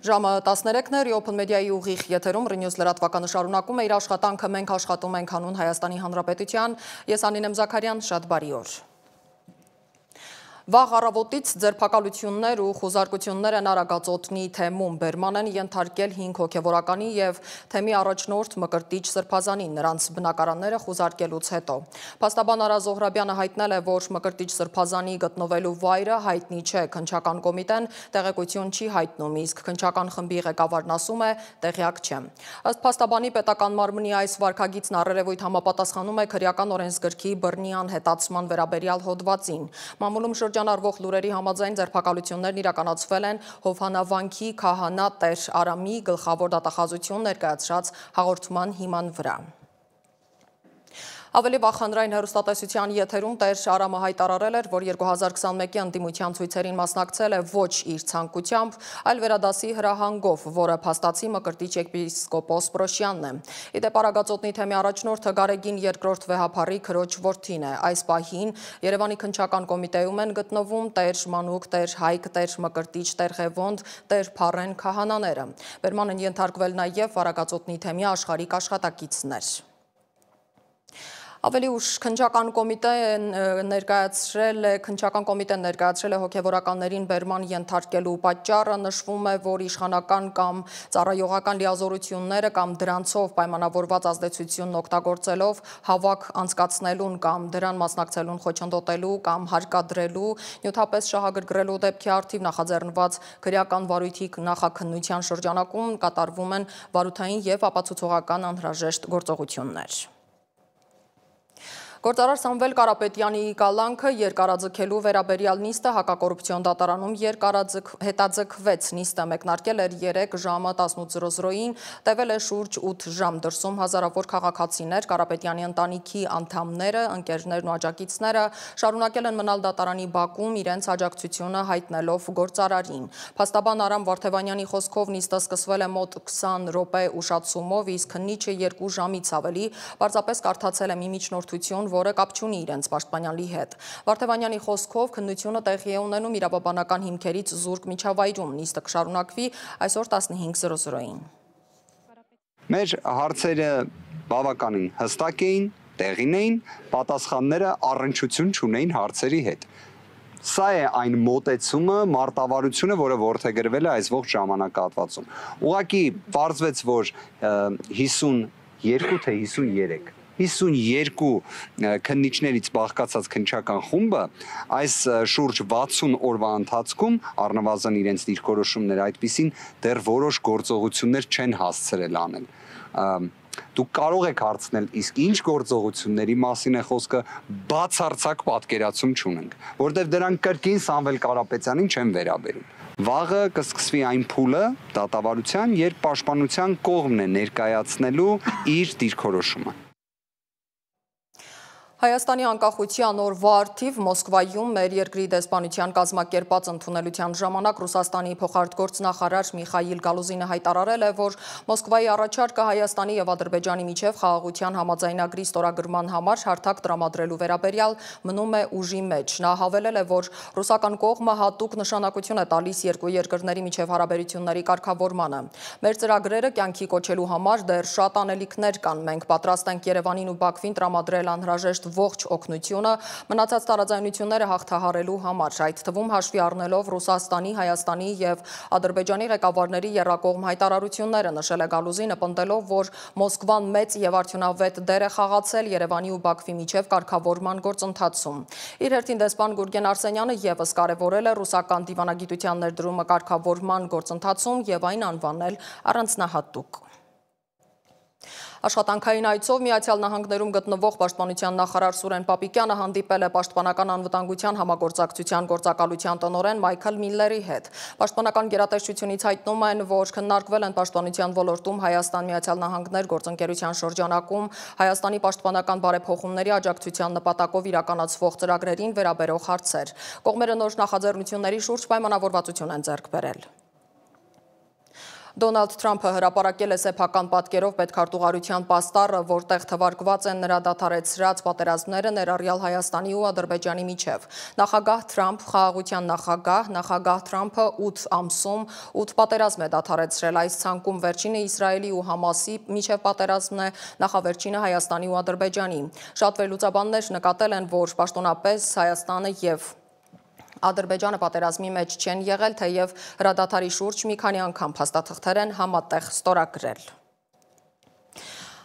Ժամը 13-ն է, Open Media-ի ուղիղ եթերում Renews լրատվականը շարունակում է իր աշխատանքը, մենք աշխատում ենք հանուն Հայաստանի Հանրապետության, ես Անին եմ Զաքարյան, շատ բարի օր։ Վաղ առավոտից ձերբակալություններ ու խուզարկություններ են Արագածոտնի թեմում բերման են ենթարկել 5 հոգևորականի և թեմի առաջնորդ Մկրտիչ Սրբազանին, նրանց բնակարանները խուզարկելուց հետո։ Փաստաբան Արա Զոհրաբյանը հայտնել է, որ Մկրտիչ Սրբազանի գտնվելու վայրը հայտնի չէ, քննչական կոմիտեն տեղեկություն չի հայտնում, իսկ քննչական խմբի ղեկավարն ասում է տեղյակ չէ։ Ըստ փաստաբանի պետական մարմնի այս վարքագիծն առերևույթ համապատասխանում է քրեական օրենսգրքի բռնի անհետացման վերաբերյալ հոդվածին։ Մամուլում շրջանառվող լուրերի համաձայն ձերբակալություններն իրականացվել են Հովհաննավանքի քահանա Տեր Արամի գլխավոր դատախազություն ներկայացրած հաղորդման հիման վրա։ Ավելի վաղ հանրային հեռուստատեսության եթերում Տեր Արամը հայտարարել էր, որ 2021-ի ընդդիմության ցույցերին մասնակցել է ոչ իր ցանկությամբ, այլ վերադասի հրահանգով, որը փաստացի Մկրտիչ եպիսկոպոս Պրոշյանն է։ Իդեպ Արագածոտնի թեմի առաջնորդը Գարեգին II վեհափառի քրոջ որդին է։ Այս պահին Երևանի քննչական կոմիտեում են գտնվում Տեր Մանուկ, Տեր Հայկ, Տեր Մկրտիչ, Տեր Ղևոնդ, Տեր Փառեն քահանաները։ Բերման են ենթարկվել նաև Արագածոտնի թեմի աշխարհիկ աշխատակիցներ։ Ավելի ուշ քննչական կոմիտեն ներկայացրել է հոգևորականներին բերման ենթարկելու պատճառը, նշվում է, որ իշխանական կամ ծառայողական լիազորությունները կամ դրանցով պայմանավորված ազդեցությունն օգտագործելով հավաք անցկացնելուն կամ դրան մասնակցելուն խոչընդոտելու կամ հարկադրելու, նյութապես շահագրգռելու դեպքի առթիվ նախաձեռնված քրեական վարույթի նախաքննության շրջանակում կատարվում են վարութային և ապացուցողական անհրաժեշտ գործողություններ։ Գործարար Սամվել Կարապետյանի կալանքը երկարաձգելու վերաբերյալ նիստը հակակոռուպցիոն դատարանում հետաձգվեց։ Նիստը մեկնարկել էր 3 ժամը 18:00-ին, տևել է շուրջ 8 ժամ, դրսում հազարավոր քաղաքացիներ, Կարապետյանի ընտանիքի անդամները, ընկերներն ու աջակիցները շարունակել են մնալ դատարանի բակում իրենց աջակցությունը հայտնելով գործարարին։ Փաստաբան Արամ Վարդևանյանի խոսքով նիստը սկսվել է մոտ 20 րոպե ուշացումով, իսկ քննիչը 2 ժամից ավելի պարզապես կարդացել է մի միջնորդություն, որը կապ չունի իրենց պաշտպանյալի հետ։ Վարդևանյանի խոսքով քննությունը տեղի է ունենում իրավաբանական հիմքերից զուրկ միջավայրում։ Նիստը կշարունակվի այսօր 15:00-ին։ Մեր հարցերը բավականին հստակ էին, տեղին էին, պատասխանները առնչություն չունեին հարցերի հետ։ Սա է այն մոտեցումը, մարտավարությունը, որը որդեգրվել է այս ողջ ժամանակահատվածում։ Ուղղակի պարզվեց, որ 52 թե 52 քննիչներից բաղկացած քննչական խումբը այս շուրջ 60 օրվա ընթացքում առնվազն իրենց դիրքորոշումները այդպիսին դեռ որոշ գործողություններ չեն հասցրել անել։ Դուք կարող եք հարցնել, իսկ ինչ գործողությունների մասին է խոսքը, բացարձակ պատկերացում չունենք, որտեղ դրանք կրկին Սամվել Կարապետյանին չեն վերաբերում։ Վաղը կսկսվի այն փուլը դատավարության, երբ պաշտպանության կողմն է ներկայացնելու իր դիրքորոշումը։ Հայաստանի անկախության օրվա առթիվ Մոսկվայում մեր երկրի դեսպանության կազմակերպած ընդունելության ժամանակ Ռուսաստանի փոխարտգործնախարար Միխայիլ Գալուզինը հայտարարել է, որ Մոսկվայի առաջարկը Հայաստանի և Ադրբեջանի միջև խաղաղության համաձայնագրի ստորագրման համար հարթակ տրամադրելու վերաբերյալ մնում է ուժի մեջ։ Նա հավելել է, որ ռուսական կողմը հատուկ նշանակություն է տալիս երկու երկրների միջև հարաբերությունների կարգավորմանը։ Մեր ծրագրերը կյանքի կոչելու համար դեռ շատ անելիքներ կան։ Մենք պատրաստ ենք Երևանին ու Բաքվին տրամադրել անհրաժեշտ ողջ օգնությունը մնացած տարաձայնությունները հաղթահարելու համար, այդ թվում հաշվի առնելով Ռուսաստանի, Հայաստանի և Ադրբեջանի ղեկավարների եռակողմ հայտարարությունները, նշել է Գալուզինը, պնդելով, որ Մոսկվան մեծ և արդյունավետ դեր է խաղացել Երևանի ու Բաքվի միջև կարգավորման գործընթացում։ Իր հերթին դեսպան Գուրգեն Արսենյանը ևս կարևորել է ռուսական դիվանագիտության ներդրումը կարգավորման գործընթացում և այն անվանել առանձնահատուկ։ Աշխատանքային այցով Միացյալ Նահանգներում գտնվող պաշտպանության նախարար Սուրեն Պապիկյանը հանդիպել է պաշտպանական անվտանգության համագործակցության գործակալության տնօրեն Մայքլ Միլլերի հետ։ Պաշտպանական գերատեսչությունից հայտնում են, որ քննարկվել են պաշտպանության ոլորտում Հայաստան-Միացյալ Նահանգներ գործընկերության շրջանակում Հայաստանի պաշտպանական բարեփոխումների աջակցության նպատակով իրականացվող ծրագրերին վերաբերող հարցեր։ Կողմերը նոր նախաձեռնությունների շուրջ պայմանավորվածություն են ձեռք բերել։ Դոնալդ Թրամփը հրապարակել է սեփական պատկերով պետքարտուղարության պաստառը, որտեղ թվարկված են նրա դադարեցրած պատերազմները ներառյալ Հայաստանի ու Ադրբեջանի միջև։ Նախագահ Թրամփ, խաղաղության նախագահ, նախագահ Թրամփը 8 ամսում 8 պատերազմ է դադարեցրել։ Այս ցանկում վերջինը Իսրայելի ու Համասի միջև պատերազմն է, նախավերջինը Հայաստանի ու Ադրբեջանի։ Շատ վերլուծաբաններ նկատել են, որ պաշտոնապես Հայաստանը եւ Ադրբեջանը պատերազմի մեջ չեն եղել, թեև հրադադարի շուրջ մի քանի անգամ փաստաթղթեր են համատեղ ստորագրել։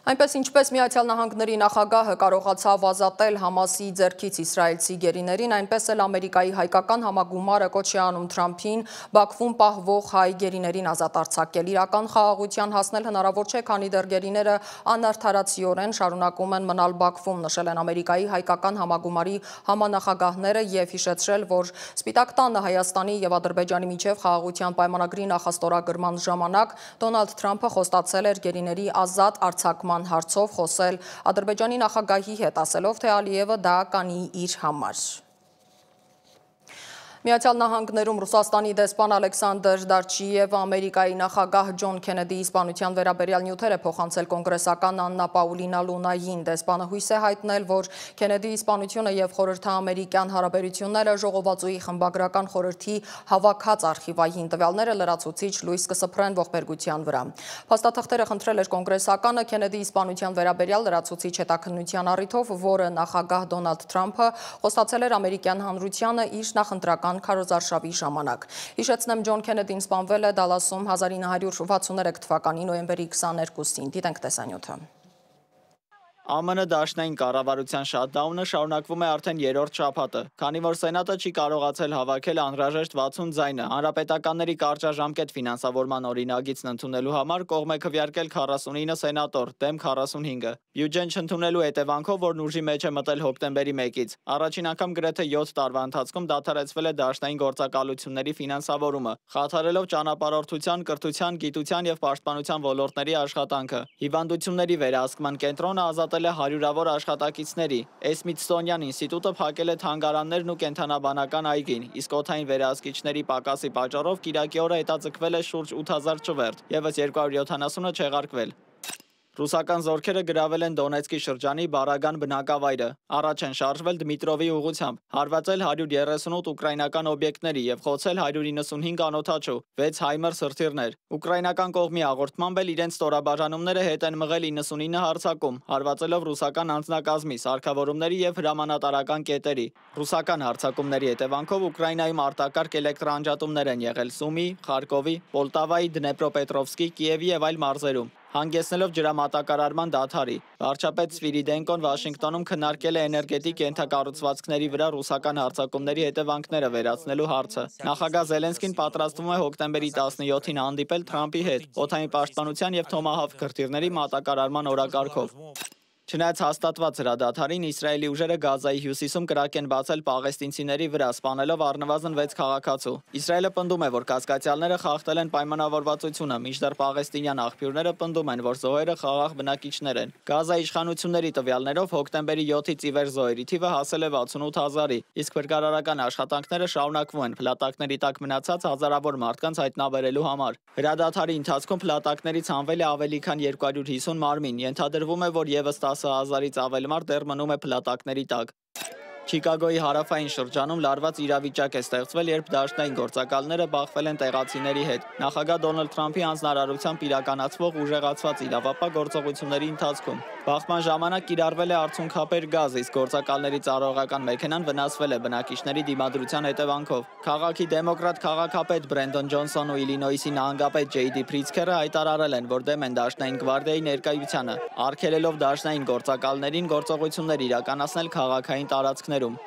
Այնպես ինչպես Միացյալ Նահանգների նախագահը կարողացավ ազատել Համասի ձեռքից իսրայելցի գերիներին, այնպես էլ Ամերիկայի հայկական համագումարը կոչ է անում Թրամփին Բաքվում պահվող հայ գերիներին ազատ արձակել։ Իրական խաղաղության հասնել հնարավոր չէ, քանի դեռ գերիները անարդարացիորեն շարունակում են մնալ Բաքվում, նշել են Ամերիկայի հայկական համագումարի համանախագահները եւ հիշեցրել, որ Սպիտակ տանը Հայաստանի եւ Ադրբեջանի միջև խաղաղության պայմանագրի նախաստորագրման ժամանակ Դոնալդ Թրամփը խոստացել էր գերիների ազատ արձակման հարցով խոսել Ադրբեջանի նախագահի հետ, ասելով, թե Ալիևը դա կանի իր համար։ Միացյալ Նահանգներում Ռուսաստանի դեսպան Ալեքսանդր Դարչիևը Ամերիկայի նախագահ Ջոն Քենեդիի սպանության վերաբերյալ նյութեր է փոխանցել կոնգրեսական Աննա Պաուլինա Լունային։ Դեսպանը հույս է հայտնել, որ Քենեդիի սպանությունը եւ խորհրդաամերիկյան հարաբերությունները ժողովածուի խմբագրական խորհրդի հավաքած արխիվային տվյալները լրացուցիչ լույս կսփռեն ողբերգության վրա։ Փաստաթղթերը խնդրել էր կոնգրեսականը Քենեդիի սպանության վերաբերյալ լրացուցիչ հետաքննության առիթով, որը նախագահ Դոնալդ Թրամփը խոստացել էր ամերիկյան հանրությանը իր նախընտրական քարոզարշավի ժամանակ։ Հիշեցնեմ, Ջոն Քենեդին սպանվել է Դալասում 1963 թվականի նոյեմբերի 22-ին։ Դիտենք տեսանյութը։ ԱՄՆ դաշնային կառավարության շատդաունը շարունակվում է արդեն երրորդ շաբաթը, քանի որ Սենատը չի կարողացել հավաքել անհրաժեշտ 60 ձայնը հանրապետականների կարճաժամկետ ֆինանսավորման օրինագիծն ընդունելու համար կողմ է քվեարկել 49 սենատոր, դեմ 45-ը։ Բյուջեն չընդունելու հետևանքով, որն ուժի մեջ է մտել հոկտեմբերի 1-ից, առաջին անգամ գրեթե 7 տարվա ընթացքում դադարեցվել է դաշնային գործակալությունների ֆինանսավորումը, խաթարելով ճանապարհորդության, կրթության, գիտության եւ պաշտպանության ոլորտների աշխատանքը։ Հիվանդությունների վերահսկման կենտրոնը ազատել է հարյուրավոր աշխատակիցների։ Էսմիթսոնյան ինստիտուտը փակել է թանգարաններն ու կենդանաբանական այգին, իսկ օդային վերահսկիչների պակասի պատճառով կիրակի օրը հետաձգվել է շուրջ 8000 ճվերթ, եւս 270-ը չեղարկվել։ Ռուսական զորքերը գրավել են Դոնեցկի շրջանի Բարագան բնակավայրը, առաջ են շարժվել Դմիտրովի ուղղությամբ, հարվածել 138 ուկրաինական օբյեկտների եւ խոցել 195 անօթաչու, 6 Հայմեր սրթիռներ։ Ուկրաինական կողմի հաղորդմամբ էլ իրենց ստորաբաժանումները հետ են մղել 99 հարձակում, հարվածելով ռուսական անձնակազմի, սարքավորումների եւ հրամանատարական կետերի։ Ռուսական հարձակումների հետևանքով Ուկրաինայում արտակարգ էլեկտրաանջատումներ են եղել Սումի, Խարկովի, Պոլտավայի, Դնեպրոպետրովսկի, Կիևի եւ այլ մարզերում։ Հանգեցնելով ջրամատակարարման դադարի, վարչապետ Սվիրիդենկոն Վաշինգտոնում քննարկել է էներգետիկ ենթակառուցվածքների վրա ռուսական հարձակումների հետևանքները վերացնելու հարցը։ Նախագահ Զելենսկին պատրաստվում է հոկտեմբերի 17-ին հանդիպել Թրամփի հետ օդային պաշտպանության եւ Թոմահավք քրթիռների մատակարարման օրակարգով։ Չնայած հաստատված հրադադարին, Իսրայելի ուժերը Գազայի հյուսիսում կրակ են բացել պաղեստինցիների վրա, սպանելով առնվազն 6 քաղաքացու։ Իսրայելը պնդում է, որ կասկածյալները խախտել են պայմանավորվածությունը, մինչդեռ պաղեստինյան աղբյուրները պնդում են, որ զոհերը խաղաղ բնակիչներ են։ Գազայի իշխանությունների տվյալներով հոկտեմբերի 7-ից ի վեր զոհերի թիվը հասել է 68000-ի, իսկ փրկարարական աշխատանքները շարունակվում են փլատակների տակ մնացած հազարավոր մարդկանց հայտնաբերելու համար։ Հրադադարի ընթացքում փլատակներից հանվել է ավելի քան 250 մարմին, ենթադրվում է, որ եւս 10,000-ից ավել մարդ դեռ մնում է փլատակների տակ։ Չիկագոյի հարավային շրջանում լարված իրավիճակ է ստեղծվել, երբ դաշնային գործակալները բախվել են տեղացիների հետ։ Նախագահ Դոնալդ Թրամփի հանձնարարությամբ իրականացվող ուժեղացված իրավապահ գործողությունների ընթացքում բախման ժամանակ կիրառվել է արցունքաբեր գազ, իսկ գործակալների ծառայողական մեքենան վնասվել է բնակիչների դիմադրության հետևանքով։ Քաղաքի դեմոկրատ քաղաքապետ Բրենդոն Ջոնսոնն ու Իլինոյսի նահանգապետ Ջեյդի Պրիցքերը հայտարարել են, որ դեմ են դաշնային գվարդիայի ներկայությանը, արգելելով դաշնային գործակալներին գործողություններ իրականացնել քաղաքային տարածքներում։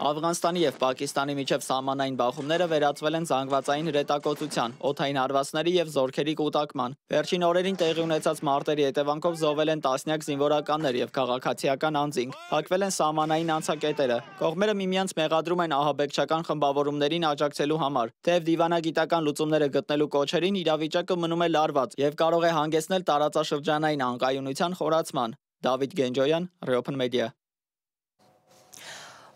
Աֆղանստանի եւ Պակիստանի միջև սահմանային բախումները վերածվել են զանգվածային հրետակոծության, օդային հարվածների եւ զորքերի կուտակման։ Վերջին օրերին տեղի ունեցած մարտերի հետևանքով զոհվել են տասնյակ զինվորականներ եւ քաղաքացիական անձինք, փակվել են սահմանային անցակետերը։ Կողմերը միմյանց մեղադրում են ահաբեկչական խմբավորումներին աջակցելու համար։ Թեև դիվանագիտական լուծումները գտնելու կոչերին իրավիճակը մնում է լարված եւ կարող է հանգեցնել տարածաշրջանային անկայունության խորացման։ Դավիթ Գենջոյան, Reopen Media։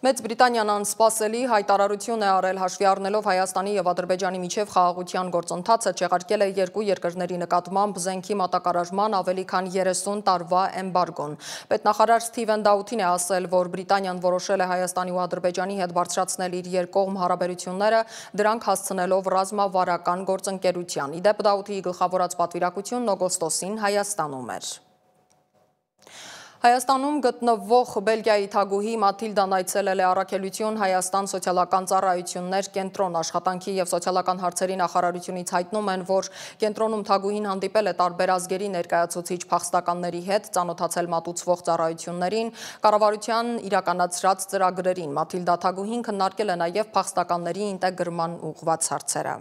Մեծ Բրիտանիան անսպասելի հայտարարություն է արել հաշվի առնելով Հայաստանի եւ Ադրբեջանի միջև խաղաղության գործընթացը չեղարկել է երկու երկրների նկատմամբ զենքի մատակարարման ավելի քան 30 տարվա էմբարգոն։ Պետնախարար Սթիվեն Դաութին է ասել, որ Բրիտանիան որոշել է Հայաստանի ու Ադրբեջանի հետ բարձրացնել իր երկկողմ հարաբերությունները, դրանք հասցնելով ռազմավարական գործընկերության։ Ի դեպ Դաութիի գլխավորած պատվիրակությունն օգոստոսին Հայաստանում էր։ Հայաստանում գտնվող Բելգիայի թագուհի Մաթիլդան այցելել է առաքելություն Հայաստան սոցիալական ծառայություններ կենտրոն աշխատանքի եւ սոցիալական հարցերի նախարարությունից հայտնում են, որ կենտրոնում թագուհին հանդիպել է տարբեր ազգերի ներկայացուցիչ փախստականների հետ, ծանոթացել մատուցվող ծառայություններին, կառավարության իրականացրած ծրագրերին։ Մաթիլդա թագուհին քննարկել է նաեւ փախստականների ինտեգրման ուղղված հարցերը։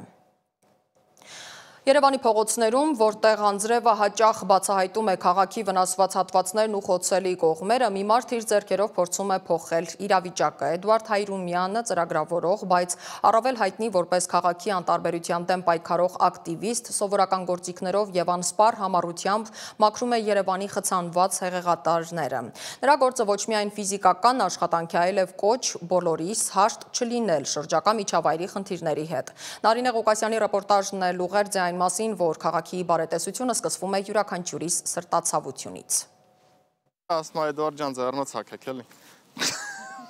Երևանի փողոցներում, որտեղ անձրևը հաճախ բացահայտում է քաղաքի վնասված հատվածներն ու խոցելի կողմերը, մի մարդ իր ձեռքերով փորձում է փոխել իրավիճակը։ Էդուարդ Հայրումյանը ծրագրավորող, բայց առավել հայտնի որպես քաղաքի անտարբերության դեմ պայքարող ակտիվիստ, սովորական գործիքներով եւ անսպառ համառությամբ մաքրում է Երևանի խցանված հեղեղատարները։ Նրա գործը ոչ միայն ֆիզիկական աշխատանք է, այլև կոչ բոլորիս հաշտ չլինել շրջակա միջավայրի խնդիրների հետ։ Նարինե Ղուկասյանի ռեպորտաժն է լուղերձ այն մասին, որ քաղաքի բարետեսությունը սկսվում է յուրաքանչյուրիս սրտացավությունից։ Ասում է Էդուարդ ջան, ձեռնոցակ եք էլի։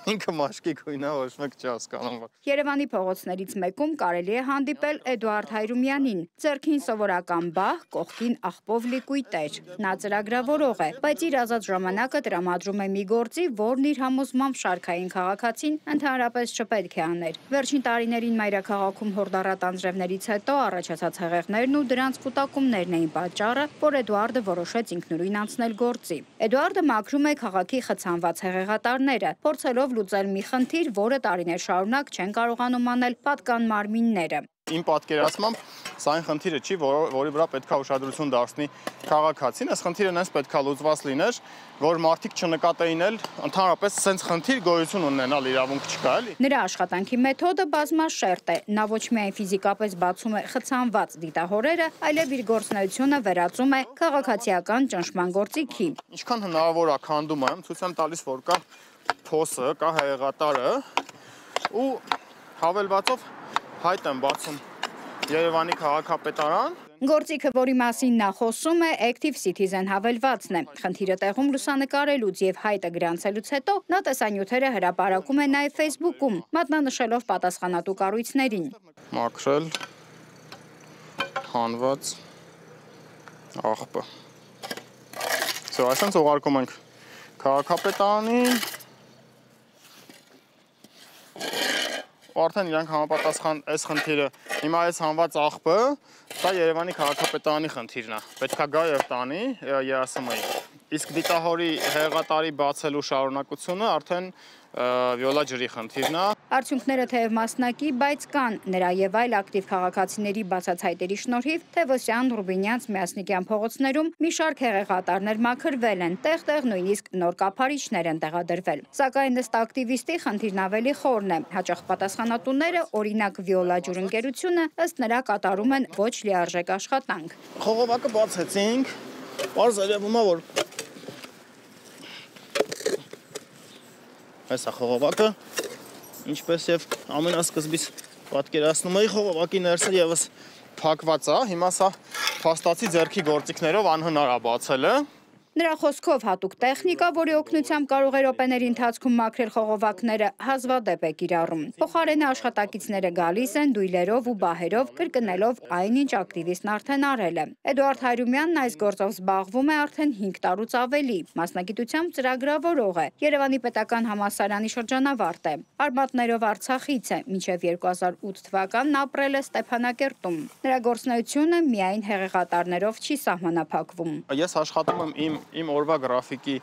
Ինքը մաշկի գույնա, ոչ մեկ չի հասկանում։ Երևանի փողոցներից մեկում կարելի է հանդիպել Էդուարդ Հայրումյանին, ձեռքին սովորական բահ, կողքին աղբով լիկույտեր։ Նա ծրագրավորող է, բայց իր ազատ ժամանակը տրամադրում է մի գործի, որն իր համոզմամբ շարքային քաղաքացին ընդհանրապես չպետք է աներ։ Վերջին տարիներին մայրաքաղաքում հորդառատ անձրևներից հետո առաջացած հեղեղներն ու դրանց կուտակումներն էին պատճառը, որ Էդուարդը որոշեց ինքնուրույն անցնել գործի։ Էդուարդը մաքրում է քաղաքի խցանված հեղեղատարները, փորձելով լուծել մի խնդիր, որը տարիներ շարունակ չեն կարողանում անել պատկան մարմինները։ Իմ պատկերացմամբ սա այն խնդիրը չի, որի վրա պետքա ուշադրություն դարձնի քաղաքացին, այս խնդիրը նենց պետքա լուծված լիներ, որ մարդիկ չնկատեին էլ ընդհանրապես սենց խնդիր գոյություն ունենալ իրավունք չկա էլի։ Նրա աշխատանքի մեթոդը բազմաշերտ է, նա ոչ միայն ֆիզիկապես բացում է խցանված դիտահորերը, այլև իր գործունեությունը վերածում է քաղաքացիական ճնշման գործիքի։ Ինչքան հնարավոր է քանդում եմ, ցույց եմ տալիս, որ կա փոսը, կա հեղեղատարը ու հավելվածով հայտ եմ բացում Երևանի քաղաքապետարան։ Գործիքը, որի մասին նա խոսում է, Active Citizen հավելվածն է։ Խնդիրը տեղում լուսանկարելուց եւ հայտը գրանցելուց հետո նա տեսանյութերը հրապարակում է նաեւ Facebook-ում, մատնանշելով պատասխանատու կառույցներին։ Մաքրել հանված աղբը։ Սա այսպես ուղարկում ենք քաղաքապետարանին։ Արդեն իրանք համապատասխան այս խնդիրը, հիմա այս հանված աղբը, դա Երևանի քաղաքապետարանի խնդիրն է, պետքա գա եւ տանի ԵԱՍՄ-ի։ Իսկ դիտահորի հեղեղատարի բացելու շարունակությունը արդեն վիոլա ջրի խնդիրն է։ Արդյունքները թեև մասնակի, բայց կան նրա եւ այլ ակտիվ քաղաքացիների բացացայտերի շնորհիվ Թևոսյան, Ռուբինյանց, Միասնիկյան փողոցներում մի շարք հեղեղատարներ մաքրվել են, տեղ-տեղ նույնիսկ նոր կափարիչներ են տեղադրվել։ Սակայն ըստ ակտիվիստի խնդիրն ավելի խորն է։ Հաճախ պատասխանատուները, օրինակ Վիոլա ջուր ընկերությունը, ըստ նրա կատարում են ոչ լիարժեք աշխատանք։ Խողովակը բացեցինք, պարզ երևում է, որ այս է խողովակը, ինչպես եւ ամենասկզբից պատկերացնում էի, խողովակի ներսը եւս փակված է, հիմա սա փաստացի ձեռքի գործիքներով անհնար է բացելը։ Նրա խոսքով հատուկ տեխնիկա, որի օգնությամբ կարող է րոպեների ընթացքում մաքրել խողովակները, հազվադեպ է կիրառում։ Փոխարենը աշխատակիցները գալիս են դույլերով ու բահերով, կրկնելով այն, ինչ ակտիվիստն արդեն արել է։ Էդուարդ Հայրումյանն այս գործով զբաղվում է արդեն 5 տարուց ավելի, մասնագիտությամբ ծրագրավորող է, Երևանի պետական համալսարանի շրջանավարտ է, արմատներով Արցախից է, մինչև 2008 թվականն ապրել է Ստեփանակերտում։ Նրա գործունեությունը միայն հեղեղատարներով չի սահմանափակվում։ Ես աշխատում եմ իմ օրվա գրաֆիկի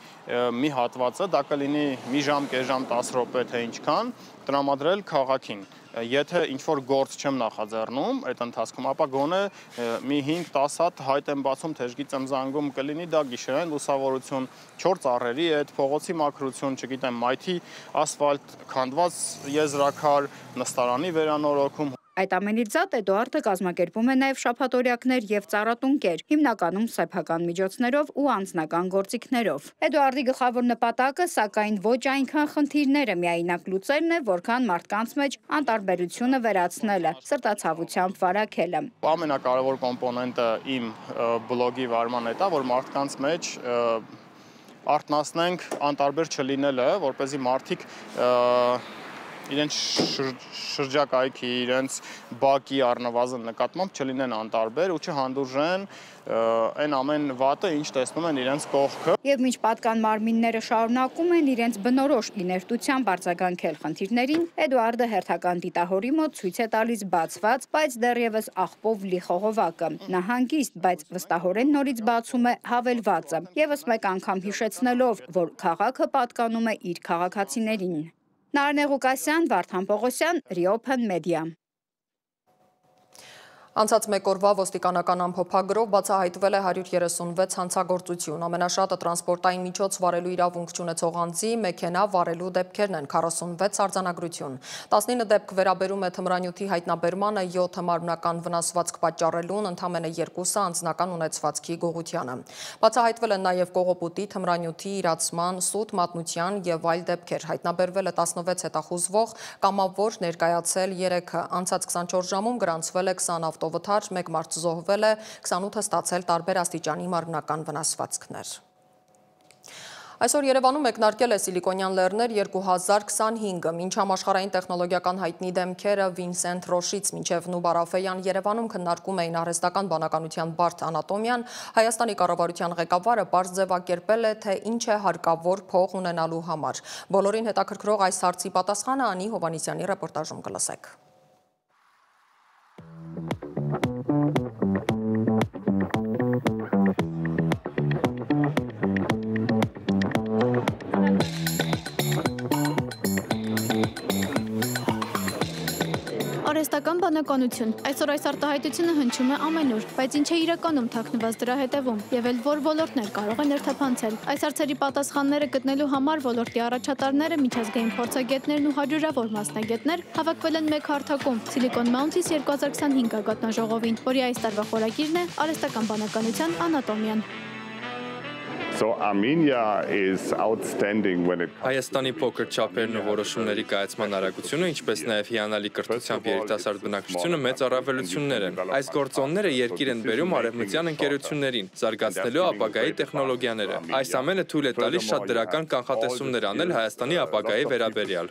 մի հատվածը, դա կլինի մի ժամ, կես ժամ, 10 րոպե, թե ինչքան, տրամադրել քաղաքին։ Եթե ինչ-որ գործ չեմ նախաձեռնում այդ ընթացքում, ապա գոնե մի 5-10 հատ հայտ եմ բացում, թեժգից եմ զանգում, կլինի դա գիշերային լուսավորություն, 4 ծառերի հետ, փողոցի մաքրություն, չգիտեմ, մայթի ասֆալտ, քանդված եզրաքար, նստարանի վերանորոգում։ Այդ ամենից զատ Էդուարդը կազմակերպում է նաև շաբաթօրյակներ եւ ծառատունկեր, հիմնականում սեփական միջոցներով ու անձնական գործիքներով։ Էդուարդի գլխավոր նպատակը, սակայն ոչ այնքան խնդիրները միայնակ լուծելն է, որքան մարդկանց մեջ անտարբերությունը վերացնելը, սրտացավությամբ վարակելը։ Ամենակարևոր կոմպոնենտը իմ բլոգի վարման հետ է, որ մարդկանց մեջ արթնացնենք անտարբեր չլինելը, որպեսզի մարդիկ իրենց շրջակայքի, իրենց բակի առնվազն նկատմամբ չլինեն անտարբեր ու չհանդուրժեն այն ամեն վատը, ինչ տեսնում են իրենց կողքը։ Եվ մինչ պատկան մարմինները շարունակում են իրենց բնորոշ իներտությամբ արձագանքել խնդիրներին, Էդուարդը հերթական դիտահորի մոտ ցույց է տալիս բացված, բայց դեռևս աղբով լի խողովակը։ Նա հանգիստ, բայց վստահորեն նորից բացում է հավելվածը, եւս մեկ անգամ հիշեցնելով, որ քաղաքը պատկանում է իր քաղաքացիներին։ Նարինե Ղուկասյան, Վարդան Պողոսյան, Reopen Media։ Անցած մեկ օրվա ոստիկանական ամփոփագրով բացահայտվել է 136 հանցագործություն, ամենաշատը տրանսպորտային միջոց վարելու իրավունք չունեցող անձի մեքենա վարելու դեպքերն են, 46 արձանագրություն, 19 դեպք վերաբերում է թմրանյութի հայտնաբերմանը, 7-ը մարմնական վնասվածք պատճառելուն, ընդամենը 2-ը անձնական ունեցվածքի գողությանը։ Բացահայտվել են նաև կողոպուտի, թմրանյութի, իրացման, սուտ մատնության եւ այլ դեպքեր, հայտնաբերվել է 16 հետախուզվող, կամավոր ներկայացել 3-ը, անցած 24 ժամում գրանցվել է 20 ավտովթար, 1 մարդ զոհվել է, 28-ը ստացել տարբեր աստիճանի մարմնական վնասվածքներ։ Այսօր Երևանում մեկնարկել է Սիլիկոնյան լեռներ 2025-ը, մինչ համաշխարհային տեխնոլոգիական հայտնի դեմքերը Վինսենտ Ռոշից մինչև Նուբար Աֆեյան Երևանում քննարկում էին արհեստական բանականության բարդ անատոմիան, Հայաստանի կառավարության ղեկավարը պարզ ձևակերպել է, թե ինչ է հարկավոր փող ունենալու համար։ Բոլորին հետաքրքրող այս հարցի պատասխանը Անի Հովանեսյանի ռեպորտաժում կլսեք։ Արհեստական բանականություն։ Այսօր այս արտահայտությունը հնչում է ամենուր, բայց ինչ է իրականում թաքնված դրա հետևում եւ էլ որ ոլորտներ կարող են ներթափանցել։ Այս հարցերի պատասխանները գտնելու համար ոլորտի առաջատարները, միջազգային փորձագետներն ու հարյուրավոր մասնագետներ հավաքվել են մեկ հարթակում Silicon Mountains 2025 գագաթնաժողովին, որի այս տարվա խորագիրն է արհեստական բանականության անատոմիան։ So Armenia is outstanding when it comes Հայաստանի փոքր չափերն ու որոշումների կայացման արագությունը, ինչպես նաև հիանալի կրթությամբ երիտասարդ բնակչությունը մեծ առավելություններ են։ Այս գործոնները երկիր են բերում արևմտյան ընկերություններին, զարգացնելու ապագայի տեխնոլոգիաները։ Այս ամենը թույլ է տալիս շատ դրական կանխատեսումներ անել Հայաստանի ապագայի վերաբերյալ։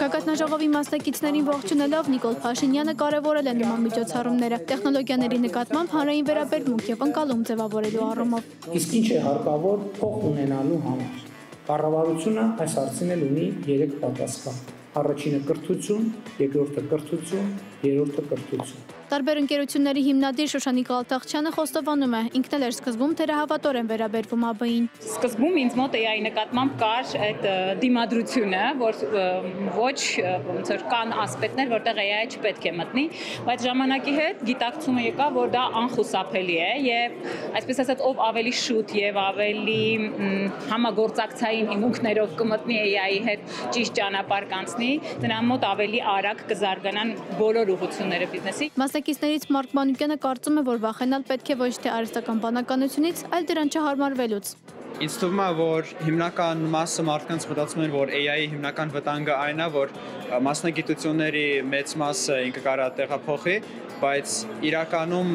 Գագաթնաժողովի մասնակիցներին ողջունելով Նիկոլ Փաշինյանը կարևորել է նման միջոցառումները տեխնոլոգիաների նկատմամբ հանրային վերաբերմունք եւ ընկալում ձևավորելու առումով։ Ինչ է հարկավոր փող ունենալու համար։ Կառավարությունը այս հարցին էլ ունի 3 պատասխան։ Առաջինը կրթություն, երկրորդը կրթություն, երրորդը կրթություն։ Տարբեր ընկերությունների հիմնադիր Շուշանիկ Ալթախչյանը խոստովանում է, ինքն էլ էր սկզբում թերահավատորեն վերաբերվում ԱԲ-ին։ Սկզբում ինձ մոտ AI նկատմամբ կար այդ դիմադրությունը, որ ոչ ոնց որ կան ասպեկտներ, որտեղ AI չպետք է մտնի, բայց ժամանակի հետ գիտակցումը եկավ, որ դա անխուսափելի է եւ այսպես ասած ով ավելի շուտ եւ ավելի համագործակցային հիմունքներով կմտնի AI-ի հետ ճիշտ ճանապարհ կանցնի, դրան մոտ ավելի արագ կզարգանան բոլոր ուղղությունները բիզնեսի։ Մասնակիցներից Մարկ Մանուկյանը կարծում է, որ վախենալ պետք է ոչ թե արհեստական բանականությունից, այլ դրան չհարմարվելուց։ Ինձ թվում է, որ հիմնական մասը մարդկանց մտածում են, որ AI-ի հիմնական վտանգը այն է, որ մասնագիտությունների մեծ մասը ինքը կարա տեղափոխի, բայց իրականում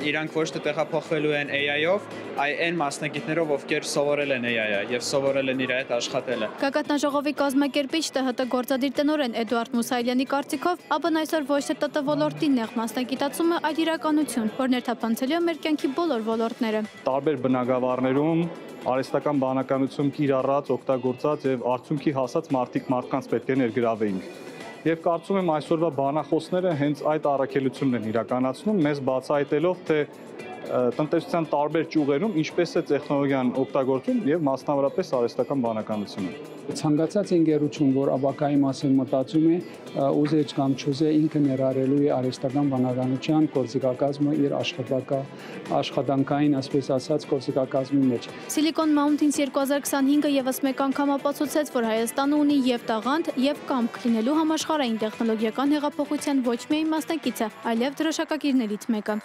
իրանք ոչ թե տեղափոխվելու են AI-ով, այլ այն մասնագետներով, ովքեր սովորել են AI-ը եւ սովորել են իր հետ աշխատելը։ Գագաթնաժողովի կազմակերպիչ ՏՀՏ գործադիր տնօրեն Էդուարդ Մուսայելյանի կարծիքով, ԱԲ-ն այսօր ոչ թե ՏՏ ոլորտի նեղ մասնագիտացումը, այլ իրականություն, որ ներթափանցելու է մեր կյանքի բոլոր ոլորտները։ Տարբեր բնագավառներում արհեստական բանականություն կիրառած, օգտագործած եւ արդյունքի հասած մարդկանց պետք է ներգրավեինք։ Եվ կարծում եմ այսօրվա բանախոսները հենց այդ առաքելությունն են իրականացնում, մեզ բացահայտելով, թե տնտեսության տարբեր ճյուղերում ինչպես է տեխնոլոգիան օգտագործում եւ մասնավորապես արհեստական բանականությունը։ Ցանկացած ընկերություն, որ ապակայի մասին մտածում է, ուզեջ կամ չուզե ինքը ներառելու է արհեստական բանականության գործիքակազմը իր աշխատանքային, ասպես ասած, գործիքակազմի մեջ։ Silicon Mountains 2025-ը եւս մեկ անգամ ապացուցեց, որ Հայաստանը ունի եւ տաղանդ, եւ կամք լինելու համաշխարհային տեխնոլոգիական հեղափոխության ոչ միայն մասնակիցը, այլև դրոշակակիրներից մեկը։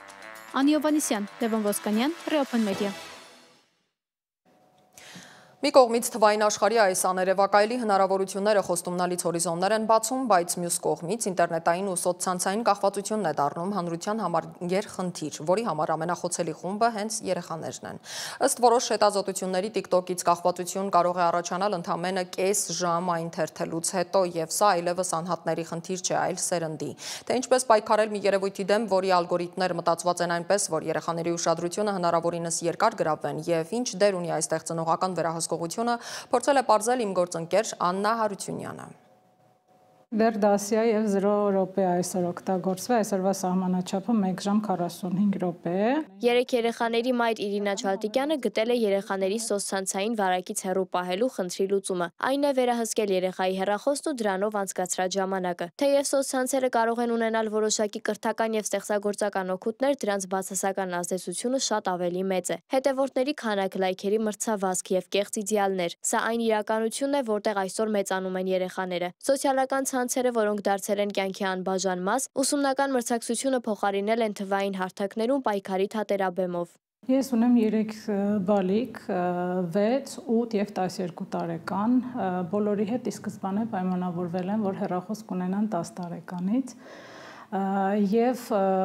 Անի Հովհաննիսյան, Լևոն Ոսկանյան, Reopen Media։ Մի կողմից թվային աշխարհի այս աներևակայելի հնարավորությունները խոստումնալից հորիզոններ են բացում, բայց մյուս կողմից ինտերնետային ու սոցցանցային կախվածությունն է դառնում հանրության համար երխնդիր, որի համար ամենախոցելի խումբը հենց երեխաներն են։ Ըստ որոշ հետազոտությունների TikTok-ից կախվածություն կարող է առաջանալ ընդամենը կես ժամ այն թերթելուց հետո, եւ սա այլևս անհատների խնդիր չէ, այլ սերնդի։ Թե ինչպես պայքարել մի երևույթի դեմ, որի ալգորիթմները մտածված են այնպես, որ երեխաների ուշադրությունը հնարավորինս երկար գրավեն, եւ ինչ դեր ունի այստեղ ծնողական վերահսկողությունը, փորձել է պարզել իմ գործընկեր Աննա Հարությունյանը։ Դեռ դասիա եւ 0 րոպե այսօր օգտագործվի, այսօրվա սահմանաչափը 1 ժամ 45 րոպե է։ Երեք երեխաների մայր Իրինա Չալտիկյանը գտել է երեխաների սոցցանցային վարակից հեռու պահելու խնդրի լուծումը։ Այն է վերահսկել երեխայի հեռախոսն ու դրանով անցկացրած ժամանակը։ Թեև սոցցանցերը կարող են ունենալ որոշակի կրթական եւ ստեղծագործական օգուտներ, դրանց բացասական ազդեցությունը շատ ավելի մեծ է։ Հետևորդների քանակ, լայքերի մրցավազք եւ կեղծ իդեալներ։ Սա այն իրականությունն է, որտեղ այսօր մեծանում են երեխաները։ Սոցիալական ցանցերը, որոնք դարձել են կյանքի անբաժան մաս, ուսումնական մրցակցությունը փոխարինել են թվային հարթակներում պայքարի թատերաբեմով։ Ես ունեմ 3 բալիկ, 6, 8 եւ 12 տարեկան, բոլորի հետ ի սկզբանե պայմանավորվել են, որ հեռախոս կունենան 10 տարեկանից, եւ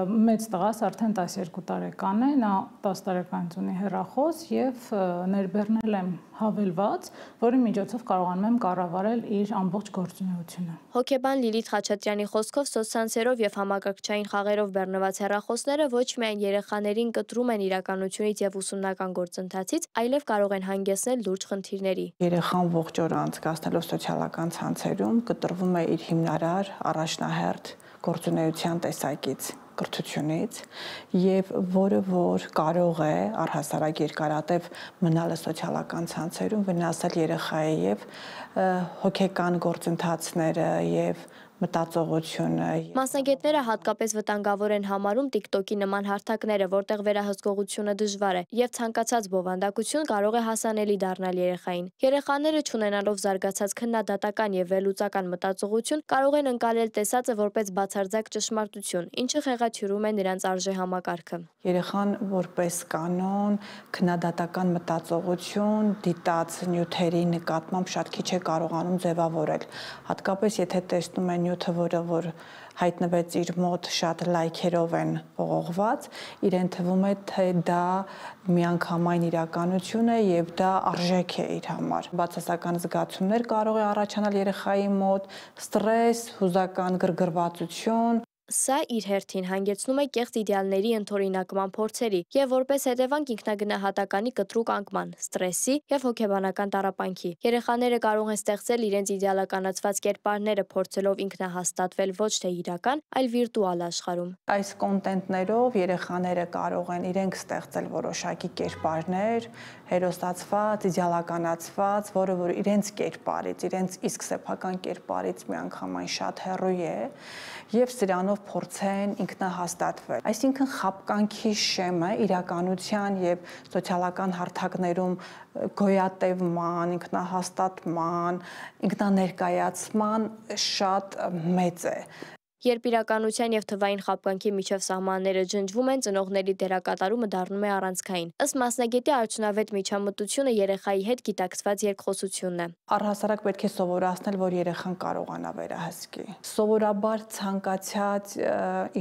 մեծ տղաս արդեն 12 տարեկան է, նա 10 տարեկանից ունի հեռախոս եւ ներբեռնել եմ հավելված, որի միջոցով կարողանում եմ կառավարել իր ամբողջ գործունեությունը։ Հոկեբան Լիլիթ Խաչատրյանի խոսքով սոցցանցերով եւ համակարգչային խաղերով բեռնված հեռախոսները ոչ միայն երեխաներին կտրում են իրականությունից եւ ուսումնական գործընթացից, այլև կարող են հանգեցնել լուրջ խնդիրների։ Երեխան ողջ օրը անցկացնելով սոցիալական ցանցերում կտրվում է իր հիմնարար առաջնահերթ գործունեության տեսակից, կրթությունից եւ որը որ կարող է առհասարակ երկարատև մնալը սոցիալական ցանցերում վնասել երեխայի եւ հոգեկան գործընթացները եւ մտածողությունը։ Մասնագետները հատկապես վտանգավոր են համարում TikTok-ի նման հարթակները, որտեղ վերահսկողությունը դժվար է եւ ցանկացած բովանդակություն կարող է հասանելի դառնալ երեխային։ Երեխաները չունենալով զարգացած քննադատական եւ վերլուծական մտածողություն կարող են ընկալել տեսածը որպես բացարձակ ճշմարտություն, ինչը խեղաթյուրում է նրանց արժե համակարգը։ Երեխան որպես կանոն քննադատական մտածողություն դիտած նյութերի նկատմամբ շատ քիչ է կարողանում ձևավորել, հատկապես եթե տեսնում են նյութը, որ հայտնվեց իր մոտ շատ լայքերով են ողողված, իրեն թվում է, թե դա միանգամայն իրականություն է եւ դա արժեք է իր համար։ Բացասական զգացումներ կարող է առաջանալ երեխայի մոտ, ստրես, հուզական գրգռվածություն։ Սա իր հերթին հանգեցնում է կեղծ իդեալների ընդօրինակման փորձերի եւ որպես հետևանք ինքնագնահատականի կտրուկ անկման, ստրեսի եւ հոգեբանական տառապանքի։ Երեխաները կարող են ստեղծել իրենց իդեալականացված կերպարները, փորձելով ինքնահաստատվել ոչ թե իրական, այլ վիրտուալ աշխարհում։ Այս կոնտենտներով երեխաները կարող են իրենք ստեղծել որոշակի կերպարներ, հերոսացված, իդեալականացված, որը որ իրենց կերպարից, իրենց իսկ սեփական կերպարից միանգամայն շատ հեռու է եւ սրանով փորձեն ինքնահաստատվել։ Այսինքն խապկանքի շեմը իրականության եւ սոցիալական հարթակներում գոյատևման, ինքնահաստատման, ինքնաներկայացման շատ մեծ է։ Երբ իրականության եւ թվային խապկանքի միջև սահմանները ջնջվում են, ծնողների դերակատարումը դառնում է առանցքային։ Ըստ մասնագետի արդյունավետ միջամտությունը երեխայի հետ գիտակցված երկխոսությունն է։ Առհասարակ պետք է սովորացնել, որ երեխան կարողանա վերահսկի։ Սովորաբար ցանկացած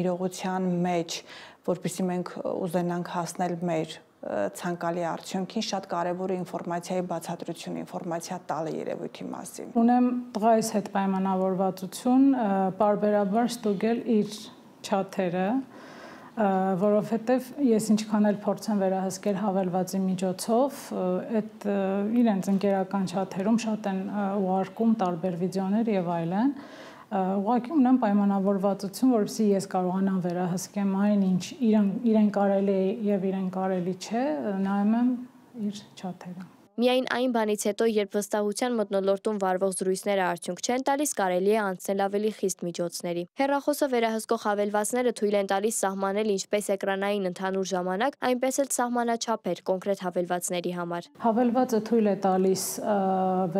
իրողության մեջ, որպեսզի մենք ուզենանք հասնել մեր ցանկալի արդյունքին, շատ կարևոր է ինֆորմացիայի բացատրությունը, ինֆորմացիա տալը երևույթի մասին։ Ունեմ տղայիս հետ պայմանավորվածություն պարբերաբար ստուգել իր չաթերը, որովհետև ես ինչքան էլ փորձեմ վերահսկել հավելվածի միջոցով, այդ իրենց ընկերական չաթերում շատ են ուղարկում տարբեր վիդեոներ եւ այլն։ Ուղղակի ունեմ պայմանավորվածություն, որովհետեւ ես կարողանամ վերահսկեմ այն, ինչ իրեն կարելի է եւ իրեն կարելի չէ, նայում եմ իր չաթերը։ Միայն այն բանից հետո, երբ վստահության մթնոլորտում վարվող զրույցները արդյունք չեն տալիս, կարելի է անցնել ավելի խիստ միջոցների։ Հեռախոսը վերահսկող հավելվածները թույլ են տալիս սահմանել ինչպես էկրանային ընդհանուր ժամանակ, այնպես էլ սահմանաչափեր կոնկրետ հավելվածների համար։ Հավելվածը թույլ է տալիս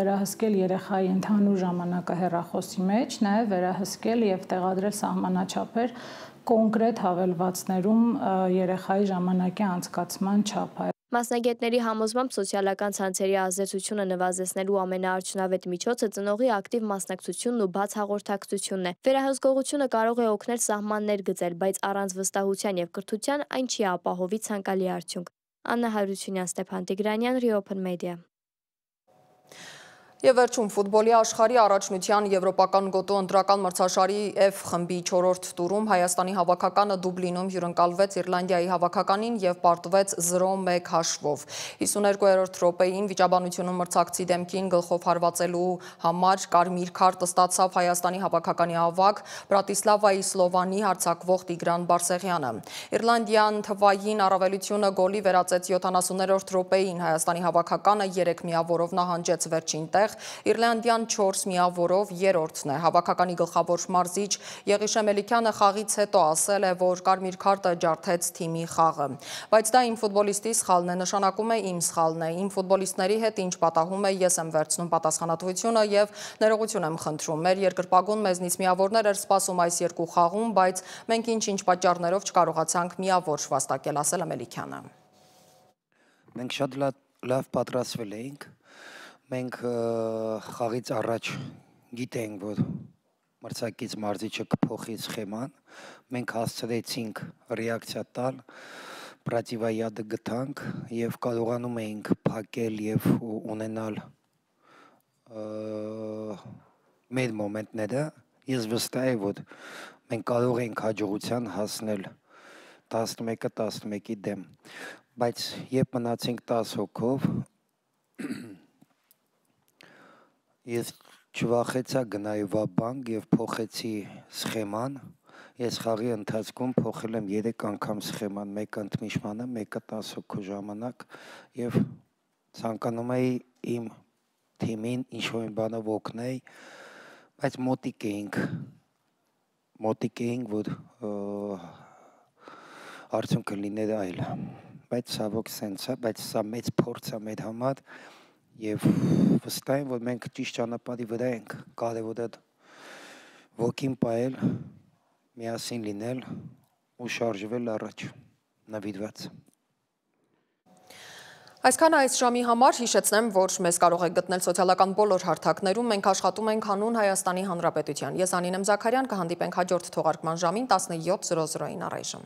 վերահսկել երեխայի ընդհանուր ժամանակը հեռախոսի մեջ, նաև վերահսկել եւ տեղադրել սահմանաչափեր կոնկրետ հավելվածներում երեխայի ժամանակի անցկացման չափը։ Մասնագետների համոզմամբ սոցիալական ցանցերի ազդեցությունը նվազեցնելու ամենաարդյունավետ միջոցը ծնողի ակտիվ մասնակցությունն ու բաց հաղորդակցությունն է։ Վերահսկողությունը կարող է օգնել սահմաններ գծել, բայց առանց վստահության եւ կրթության այն չի ապահովի ցանկալի արդյունք։ Աննա Հարությունյան, Ստեփան Տիգրանյան, Reopen Media։ Եվ վերջում ֆուտբոլի աշխարհի առաջնության եվրոպական գոտու ընտրական մրցաշարի F խմբի 4-րդ տուրում Հայաստանի հավաքականը Դուբլինում հյուրընկալվեց Իռլանդիայի հավաքականին եւ պարտվեց 0-1 հաշվով։ 52-րդ րոպեին վիճաբանությունում մրցակցի դեմքին գլխով հարվածելու համար կարմիր քարտ ստացավ Հայաստանի հավաքականի ավագ Բրատիսլավայի Սլովանի հարձակվող Տիգրան Բարսեղյանը։ Իռլանդիան թվային առավելությունը գոլի վերածեց 70-րդ րոպեին Հայաստանի հավաքականը 3 միավորով նահանջեց վերջին տեղ։ Իռլանդիան 4 միավորով երրորդն է։ Հավաքականի գլխավոր մարզիչ Եղիշե Մելիքյանը խաղից հետո ասել է, որ կարմիր քարտը ջարդեց թիմի խաղը։ Բայց դա իմ ֆուտբոլիստի սխալն է, նշանակում է իմ սխալն է։ Իմ ֆուտբոլիստների հետ ինչ պատահում է, ես եմ վերցնում պատասխանատվությունը եւ ներողություն եմ խնդրում։ Մեր երկրպագուն մեզնից միավորներ էր սպասում այս երկու խաղում, բայց մենք ինչ-ինչ պատճառներով չկարողացանք միավոր վաստակել, ասել է Մելիքյանը։ Մենք շատ լավ պատրաստվել էինք։ Մենք խաղից առաջ գիտենք, որ մրցակից մարզիչը կփոխի սխեման, մենք հասցրեցինք ռեակցիա տալ, պրատիվայադը գտանք եւ կարողանում էինք փակել եւ ունենալ մեր մոմենտները։ Ես վստահ եմ, որ մենք կարող ենք հաջողության հասնել 11-11-ի դեմ, բայց երբ մնացինք 10 հոգով, ես չվախեցա գնայի վաբանկ եւ փոխեցի սխեման։ Ես խաղի ընթացքում փոխել եմ 3 անգամ սխեման, մեկը ընդմիջմանը, մեկը 10 հոգու ժամանակ եւ ցանկանում էի իմ թիմին ինչ-որ բանով օգնել, բայց մոտիկ էինք, որ արդյունքը լիներ այլ։ Բայց ցավոք սենց է, բայց սա մեծ փորձ է մեր համար։ Եվ վստահ եմ, որ մենք ճիշտ ճանապարհի վրա ենք, կարևորը ոգին պահել, միասին լինել ու շարժվել առաջ, նվիրված։ Այսքանը այս ժամի համար հիշեցնեմ, որ մեզ կարող եք գտնել սոցիալական բոլոր հարթակներում, մենք աշխատում ենք հանուն Հայաստանի Հանրապետության։ Ես Անին եմ Զաքարյան, կհանդիպենք հաջորդ թողարկման ժամին 17:00-ին առայժմ։